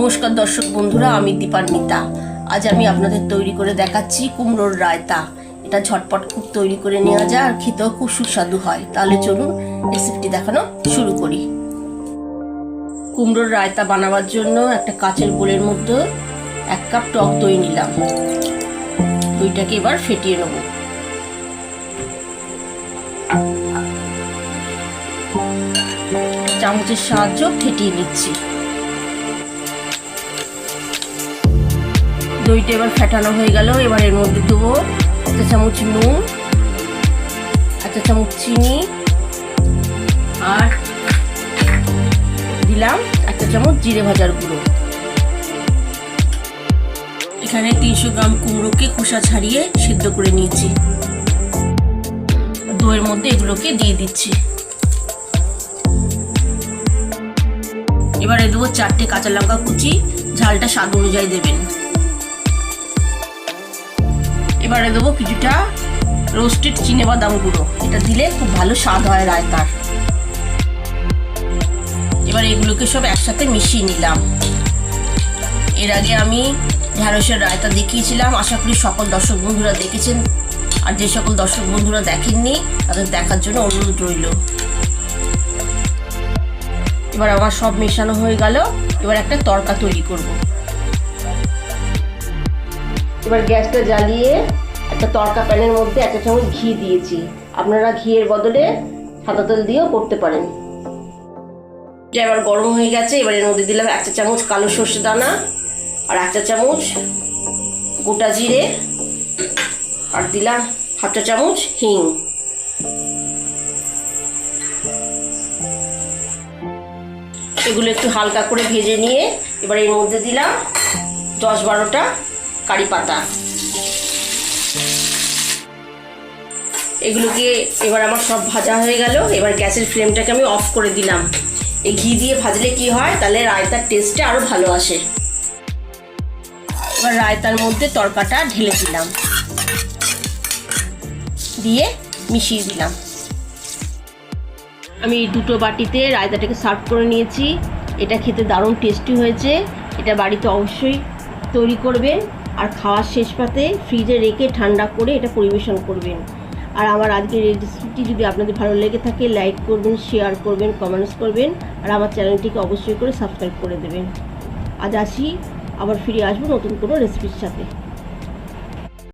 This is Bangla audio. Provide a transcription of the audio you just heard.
নমস্কার দর্শক বন্ধুরা, আমি দীপান্বিতা। আজ আমি আপনাদের তৈরি করে দেখাচ্ছি কুমড়োর রায়তা। এটা ঝটপট খুব তৈরি করে নেওয়া যায় আর খেতেও খুব সুস্বাদু হয়। তাহলে চলুন রেসিপিটি দেখানো শুরু করি। কুমড়োর রায়তা বানাবার জন্য একটা কাচের বোলের মধ্যে 1 কাপ টক দই নিলাম। দইটাকে এবার ফেটিয়ে নেব। চামচের সাহায্যে ফেটিয়ে নিচ্ছি। দইটা এবার ফেটানো হয়ে গেল। এবার এর মধ্যে দেবো 1 চামচ নুন, 1 চামচ চিনি, আর দিলাম 1 চামচ জিরে ভাজার গুঁড়ো। এখানে 300 গ্রাম কুমড়োকে খোসা ছাড়িয়ে সিদ্ধ করে নিয়েছি। দইয়ের মধ্যে এগুলোকে দিয়ে দিচ্ছি। এবারে দেবো 4টে কাঁচা লঙ্কা কুচি, ঝালটা স্বাদ অনুযায়ী দেবেন। এবারে দেবো কিছুটা রোস্টেড চিনেবাদাম গুঁড়ো, এটা দিলে খুব ভালো স্বাদ হয় রায়তার। এবার এগুলোকে সব একসাথে মিশিয়ে নিলাম। এর আগে আমি ঢ্যাঁড়সের রায়তা দেখিয়েছিলাম, আশা করি সকল দর্শক বন্ধুরা দেখেছেন। আর যে সকল দর্শক বন্ধুরা দেখেননি তাদের দেখার জন্য অনুরোধ রইল। এবার আমার সব মেশানো হয়ে গেল। এবার একটা তড়কা তৈরি করব। এবার গ্যাসটা জ্বালিয়ে একটা তড়কা প্যানের মধ্যে 1 চামচ ঘি দিয়েছি। আপনারা ঘিয়ের বদলে সাদা তেল দিয়েও করতে পারেন। এটা এবার গরম হয়ে গেছে। এবার এর মধ্যে দিলাম 1 চামচ কালো সর্ষে দানা, আর 1 চামচ গোটা জিরে, আর দিলাম 1/2 চামচ হিং। এগুলো একটু হালকা করে ভেজে নিয়ে এবার এর মধ্যে দিলাম 10-12টা কারি পাতা। এগুলোকে এবার আমার সব ভাজা হয়ে গেল। এবার গ্যাসের ফ্লেমটাকে আমি অফ করে দিলাম। এই ঘি দিয়ে ভাজলে কি হয়, তাহলে রায়তার টেস্টটা আরো ভালো আসে। এবার রায়তার মধ্যে তড়কাটা ঢেলে দিলাম, দিয়ে মিশিয়ে দিলাম। আমি 2টো বাটিতে রায়তাটাকে সার্ভ করে নিয়েছি। এটা খেতে দারুণ টেস্টি হয়েছে। এটা বাড়িতে অবশ্যই তৈরি করবেন, আর খাওয়ার শেষ পাতে ফ্রিজে রেখে ঠান্ডা করে এটা পরিবেশন করবেন। আর আমার আজকের এই রেসিপিটি যদি আপনাদের ভালো লেগে থাকে, লাইক করবেন, শেয়ার করবেন, কমেন্টস করবেন, আর আমার চ্যানেলটিকে অবশ্যই করে সাবস্ক্রাইব করে দেবেন। আজ আসি, আবার ফিরে আসবো নতুন কোনো রেসিপির সাথে।